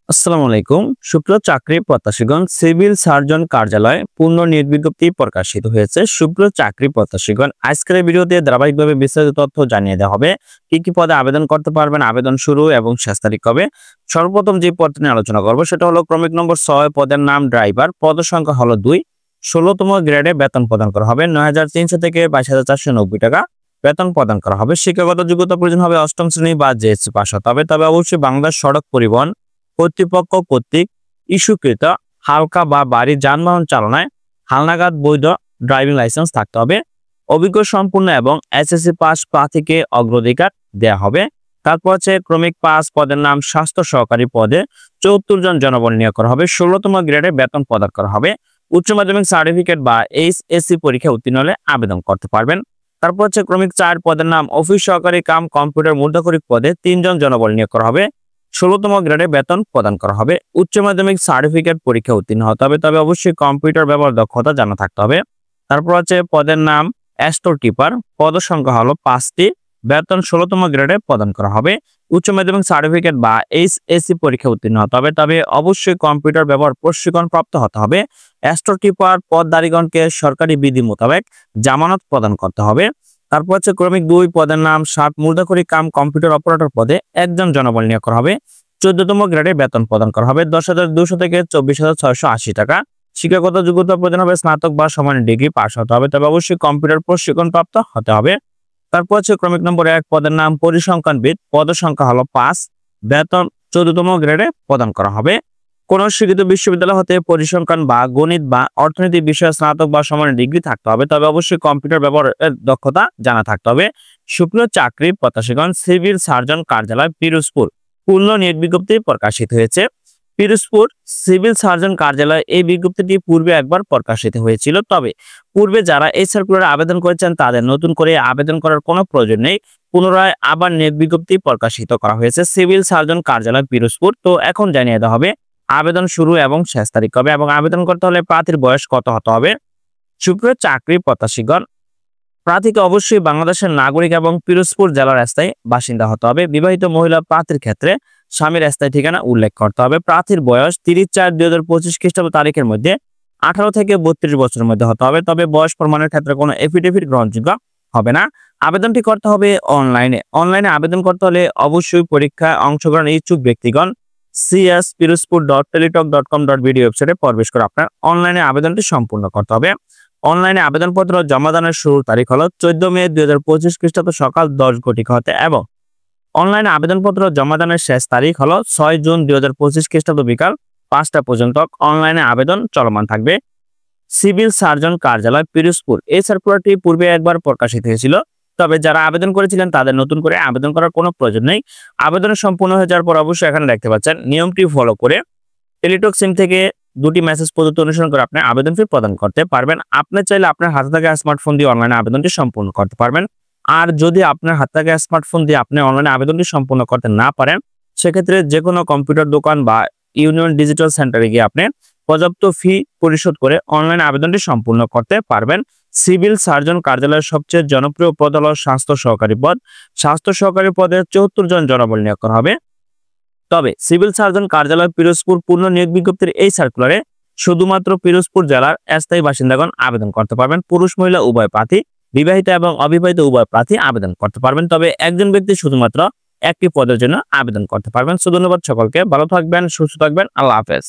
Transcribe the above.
আসসালামু আলাইকুম। সুপ্রিয় চাকরি প্রত্যাশীগণ, সিভিল সার্জন কার্যালয় পূর্ণ নিয়োগ বিজ্ঞপ্তি প্রকাশিত হয়েছে। সুপ্রিয় চাকরি প্রত্যাশীগণ, আজকের এই ভিডিওতে ধারাবাহিকভাবে বিস্তারিত তথ্য জানিয়ে দেওয়া হবে। কি কি পদে আবেদন করতে পারবেন, আবেদন শুরু এবং শেষ তারিখ কবে। সর্বপ্রথম যে পদটি নিয়ে আলোচনা করব সেটা হলো ক্রমিক নম্বর 6, পদের নাম ড্রাইভার, পদ সংখ্যা হলো 2, 16তম গ্রেডে বেতন প্রদান করা হবে 9,300 থেকে 22,490 টাকা বেতন প্রদান করা হবে। শিক্ষাগত যোগ্যতা প্রয়োজন হবে 8ম শ্রেণী বা জেএসসি পাস হতে হবে। তবে অবশ্যই বাংলাদেশ সড়ক পরিবহন কর্তৃপক্ষ কর্তৃক ইস্যুকৃত হালকা বা ভারী যানবাহন চালনায় হালনাগাদ বৈধ ড্রাইভিং লাইসেন্স থাকতে হবে। অভিজ্ঞ সম্পূর্ণ এবং এসএসসি পাস প্রার্থীকে অগ্রাধিকার দেওয়া হবে। তারপর হচ্ছে ক্রমিক 5, পদের নাম স্বাস্থ্য সহকারী পদে 74 জন জনবল নিয়োগ করা হবে। 16তম গ্রেডে বেতন প্রদান করা হবে। উচ্চ মাধ্যমিক সার্টিফিকেট বা এইচএসসি পরীক্ষা উত্তীর্ণ হলে আবেদন করতে পারবেন। তারপর হচ্ছে ক্রমিক 4, পদের নাম অফিস সহকারী কাম কম্পিউটার মুদ্রাক্ষরিক পদে 3 জন জনবল নিয়োগ করা হবে। 16তম গ্রেডে বেতন প্রদান করা হবে। উচ্চ মাধ্যমিক সার্টিফিকেট পরীক্ষা উত্তীর্ণ হতে হবে। তবে অবশ্যই কম্পিউটার ব্যবহার দক্ষতা জানা থাকতে হবে। তারপর হচ্ছে পদের নাম স্টোর কিপার, পদ সংখ্যা হলো 5টি, বেতন 16তম গ্রেডে প্রদান করা হবে। উচ্চ মাধ্যমিক সার্টিফিকেট বা এইচএসসি পরীক্ষা উত্তীর্ণ হতে হবে। তবে অবশ্যই কম্পিউটার ব্যবহার প্রশিক্ষণ প্রাপ্ত হতে হবে। স্টোর কিপার পদধারীগণকে সরকারি বিধি মোতাবেক জামানত প্রদান করতে হবে। তারপর হচ্ছে ক্রমিক 2, পদের নাম মুদ্রাক্ষরিক কাম কম্পিউটার অপারেটর পদে 1 জন জনবল নিয়োগ করা হবে। 14তম গ্রেডে বেতন প্রদান করা হবে 10,200 থেকে 24,680 টাকা। শিক্ষাগত যোগ্যতা প্রয়োজন হবে স্নাতক বা সমানের ডিগ্রি পাস হতে হবে। তবে অবশ্যই কম্পিউটার প্রশিক্ষণ প্রাপ্ত হতে হবে। তারপর হচ্ছে ক্রমিক নম্বর 1, পদের নাম পরিসংখ্যানবিদ, পদ সংখ্যা হলো 5, বেতন 14তম গ্রেডে প্রদান করা হবে। কোন স্বীকৃত বিশ্ববিদ্যালয় হতে পরিসংখ্যান বা গণিত বা অর্থনীতি বিষয়ে স্নাতক বা সমানের ডিগ্রি থাকতে হবে। তবে অবশ্যই কম্পিউটার ব্যবহারের দক্ষতা জানা থাকতে হবে। সুপ্রিয় চাকরি প্রত্যাশীগণ, সিভিল সার্জন কার্যালয় পিরোজপুর পূর্ণ নিয়োগ বিজ্ঞপ্তি প্রকাশিত হয়েছে। পিরোজপুর সিভিল সার্জন কার্যালয় এই বিজ্ঞপ্তিটি পূর্বে একবার প্রকাশিত হয়েছিল। তবে পূর্বে যারা এই সার্কুলারে আবেদন করেছেন তাদের নতুন করে আবেদন করার কোনো প্রয়োজন নেই। পুনরায় আবার নিয়োগ বিজ্ঞপ্তি প্রকাশিত করা হয়েছে সিভিল সার্জন কার্যালয় পিরোজপুর। তো এখন জানিয়ে দেওয়া হবে আবেদন শুরু এবং শেষ তারিখ কবে এবং আবেদন করতে হলে প্রার্থীর বয়স কত হতে হবে। সুপ্রিয় চাকরি প্রত্যাশীগণ, প্রার্থীকে অবশ্যই বাংলাদেশের নাগরিক এবং পিরোজপুর জেলার স্থায়ী বাসিন্দা হতে হবে। বিবাহিত মহিলা প্রার্থীর ক্ষেত্রে স্বামীর স্থায়ী ঠিকানা উল্লেখ করতে হবে। প্রার্থীর বয়স 30/4/2025 খ্রিস্টাব্দ তারিখের মধ্যে 18 থেকে 32 বছরের মধ্যে হতে হবে। তবে বয়স প্রমাণের ক্ষেত্রে কোনো এফিডেভিট গ্রহণযোগ্য হবে না। আবেদনটি করতে হবে অনলাইনে আবেদন করতে হলে অবশ্যই পরীক্ষায় অংশগ্রহণ ইচ্ছুক ব্যক্তিগণ cs.pirozpur.teletalk.com.bd ওয়েবসাইটে প্রবেশ করে আপনার অনলাইনে আবেদনটি সম্পূর্ণ করতে হবে। অনলাইনে আবেদনপত্র জমা দানের শুরুর তারিখ হলো 14 মে 2025 খ্রিস্টাব্দ সকাল 10 ঘটিকা হতে এবং অনলাইনে আবেদনপত্র জমা দানের শেষ তারিখ হলো 6 জুন 2025 খ্রিস্টাব্দ বিকাল 5টা পর্যন্ত অনলাইনে আবেদন চলমান থাকবে। সিভিল সার্জন কার্যালয় পিরোজপুর এই সার্কুলারটি পূর্বে একবার প্রকাশিত হয়েছিল। তবে যারা আবেদন করেছিলেন তাদের নতুন করে আবেদন করার কোনো প্রয়োজন নেই। আবেদন সম্পূর্ণ হয়ে যাওয়ার পর অবশ্যই এখানে দেখতে পাচ্ছেন নিয়মটি ফলো করে টেলিটক সিম থেকে 2টি মেসেজ পদ্ধতি অনুসরণ করে আপনি আবেদন ফি প্রদান করতে পারবেন। আপনি চাইলে আপনার হাতে থাকা স্মার্টফোন দিয়ে অনলাইনে আবেদনটি সম্পূর্ণ করতে পারবেন। আর যদি আপনার হাতে থাকা স্মার্টফোন দিয়ে আপনি অনলাইনে আবেদনটি সম্পূর্ণ করতে না পারেন, সেক্ষেত্রে যে কোনো কম্পিউটার দোকান বা ইউনিয়ন ডিজিটাল সেন্টারে গিয়ে আপনি পর্যাপ্ত ফি পরিশোধ করে অনলাইনে আবেদনটি সম্পূর্ণ করতে পারবেন। সিভিল সার্জন কার্যালয়ের সবচেয়ে জনপ্রিয় পদ হল স্বাস্থ্য সহকারী পদ। স্বাস্থ্য সহকারী পদে 74 জন জনবল নিয়োগ করা হবে। তবে সিভিল সার্জন কার্যালয় পিরোজপুর পূর্ণ নিয়োগ বিজ্ঞপ্তির এই সার্কুলারে শুধুমাত্র পিরোজপুর জেলার স্থায়ী বাসিন্দাগণ আবেদন করতে পারবেন। পুরুষ মহিলা উভয় প্রার্থী, বিবাহিত এবং অবিবাহিত উভয় প্রার্থী আবেদন করতে পারবেন। তবে একজন ব্যক্তি শুধুমাত্র একটি পদের জন্য আবেদন করতে পারবেন। ধন্যবাদ সকলকে, ভালো থাকবেন, সুস্থ থাকবেন, আল্লাহ হাফেজ।